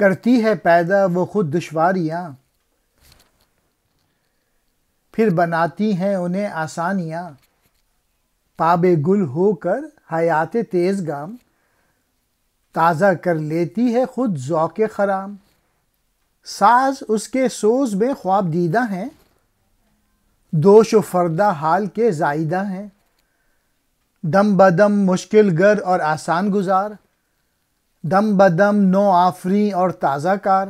کرتی ہے پیدا وہ خود دشواریاں، پھر بناتی ہیں انہیں آسانیاں، پاب گل ہو کر حیات تیز گام، تازہ کر لیتی ہے خود ذوق خرام۔ ساز اس کے سوز میں خواب دیدہ ہیں، دوش و فردہ حال کے زائدہ ہیں، دم بدم مشکل گر اور آسان گزار، دم بدم نو آفریں اور تازہ کار،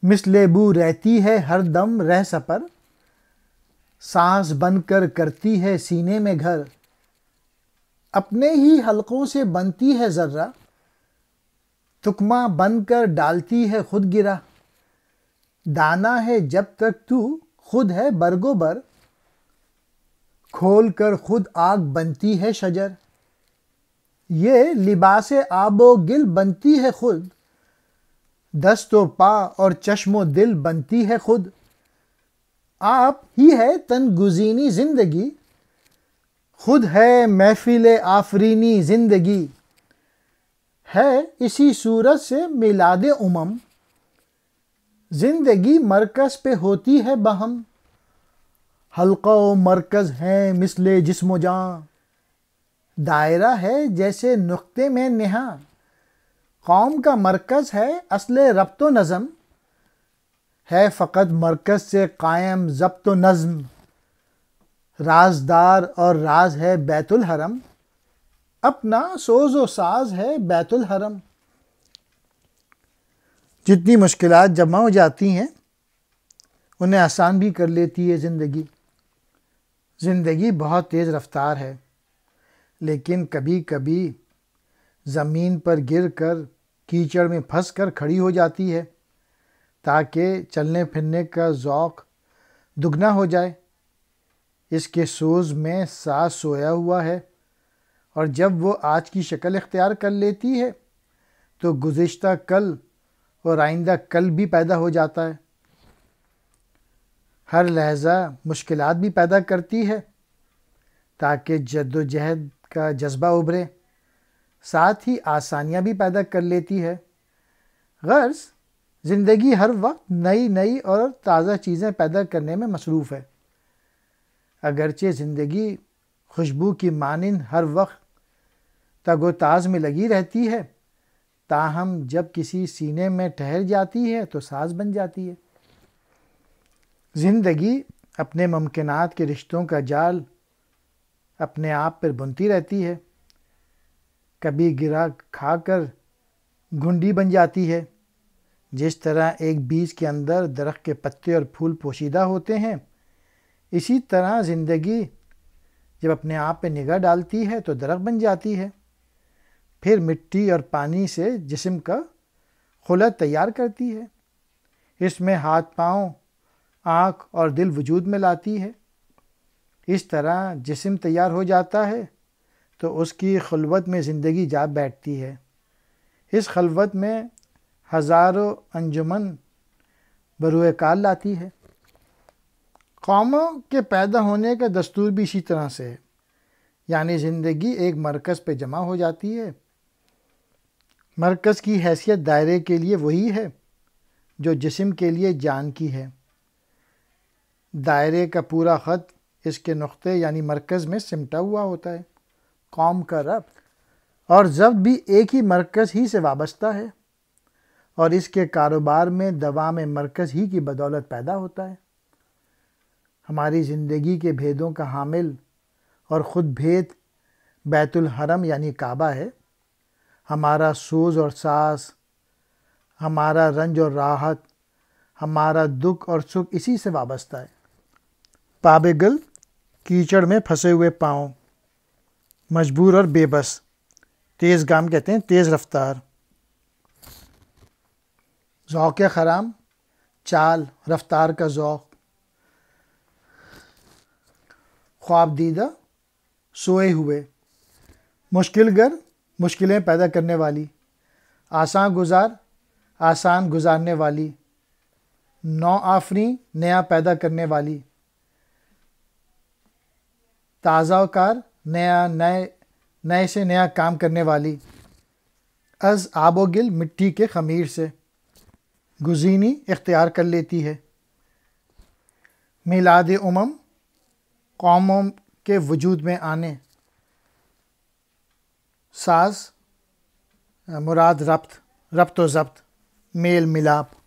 مثل بو رہتی ہے ہر دم رہ سپر، سانس بن کر کرتی ہے سینے میں گھر، اپنے ہی حلقوں سے بنتی ہے ذرہ، تکمہ بن کر ڈالتی ہے خود گرہ، دانا ہے جب تک تو خود ہے برگ و بر، کھول کر خود آگ بنتی ہے شجر، یہ لباس آب و گل بنتی ہے خود، دست و پا اور چشم و دل بنتی ہے خود، آپ ہی ہے تن گزینی زندگی، خود ہے محفل آفرینی زندگی، ہے اسی صورت سے میلاد امم، زندگی مرکز پہ ہوتی ہے بہم، حلقہ و مرکز ہیں مثل جسم و جاں، دائرہ ہے جیسے نقطے میں نہاں، قوم کا مرکز ہے اصل ربط و نظم، ہے فقط مرکز سے قائم ضبط و نظم، رازدار اور راز ہے بیت الحرم، اپنا سوز و ساز ہے بیت الحرم۔ جتنی مشکلات جمع ہو جاتی ہیں انہیں آسان بھی کر لیتی ہے زندگی۔ زندگی بہت تیز رفتار ہے، لیکن کبھی کبھی زمین پر گر کر کیچڑ میں پھنس کر کھڑی ہو جاتی ہے تاکہ چلنے پھرنے کا ذوق دگنا ہو جائے۔ اس کے سوز میں ساز سویا ہوا ہے، اور جب وہ آج کی شکل اختیار کر لیتی ہے تو گزشتہ کل اور آئندہ کل بھی پیدا ہو جاتا ہے۔ ہر لحظہ مشکلات بھی پیدا کرتی ہے تاکہ جد و جہد کا جذبہ ابھرے، ساتھ ہی آسانیاں بھی پیدا کر لیتی ہے۔ غرض زندگی ہر وقت نئی نئی اور تازہ چیزیں پیدا کرنے میں مصروف ہے۔ اگرچہ زندگی خوشبو کی مانند ہر وقت تگ و تاز میں لگی رہتی ہے، تاہم جب کسی سینے میں ٹھہر جاتی ہے تو ساز بن جاتی ہے۔ زندگی اپنے ممکنات کے رشتوں کا جال اپنے آپ پر بنتی رہتی ہے، کبھی گرا کھا کر گھنڈی بن جاتی ہے۔ جس طرح ایک بیج کے اندر درخت کے پتے اور پھول پوشیدہ ہوتے ہیں، اسی طرح زندگی جب اپنے آپ پہ نگاہ ڈالتی ہے تو درخت بن جاتی ہے، پھر مٹی اور پانی سے جسم کا خلق تیار کرتی ہے، اس میں ہاتھ پاؤں، آنکھ اور دل وجود میں لاتی ہے۔ اس طرح جسم تیار ہو جاتا ہے تو اس کی خلوت میں زندگی جا بیٹھتی ہے۔ اس خلوت میں ہزاروں انجمن بروئے کار لاتی ہے۔ قوموں کے پیدا ہونے کا دستور بھی اسی طرح سے ہے، یعنی زندگی ایک مرکز پہ جمع ہو جاتی ہے۔ مرکز کی حیثیت دائرے کے لیے وہی ہے جو جسم کے لیے جان کی ہے۔ دائرے کا پورا خط اس کے نقطے یعنی مرکز میں سمٹا ہوا ہوتا ہے۔ قوم کا ربط اور ضبط بھی ایک ہی مرکز ہی سے وابستہ ہے، اور اس کے کاروبار میں دوام مرکز ہی کی بدولت پیدا ہوتا ہے۔ ہماری زندگی کے بھیدوں کا حامل اور خود بھید بیت الحرم یعنی کعبہ ہے۔ ہمارا سوز اور ساز، ہمارا رنج اور راحت، ہمارا دکھ اور سکھ اسی سے وابستہ ہے۔ پاب گل کیچڑ میں پھنسے ہوئے پاؤں، مجبور اور بے بس، تیز گام کہتے ہیں تیز رفتار۔ ذوق خرام، چال رفتار کا ذوق۔ خواب دیدہ، سوئے ہوئے۔ مشکل گر، مشکلیں پیدا کرنے والی۔ آسان گزار، آسان گزارنے والی۔ نو آفریں، نیا پیدا کرنے والی۔ تازہ کار، نئے سے نیا کام کرنے والی۔ از آب و گل مٹی کے خمیر سے گزینی اختیار کر لیتی ہے۔ میلاد قوموں کے وجود میں آنے، ساز مراد ربط و ضبط، میل ملاپ۔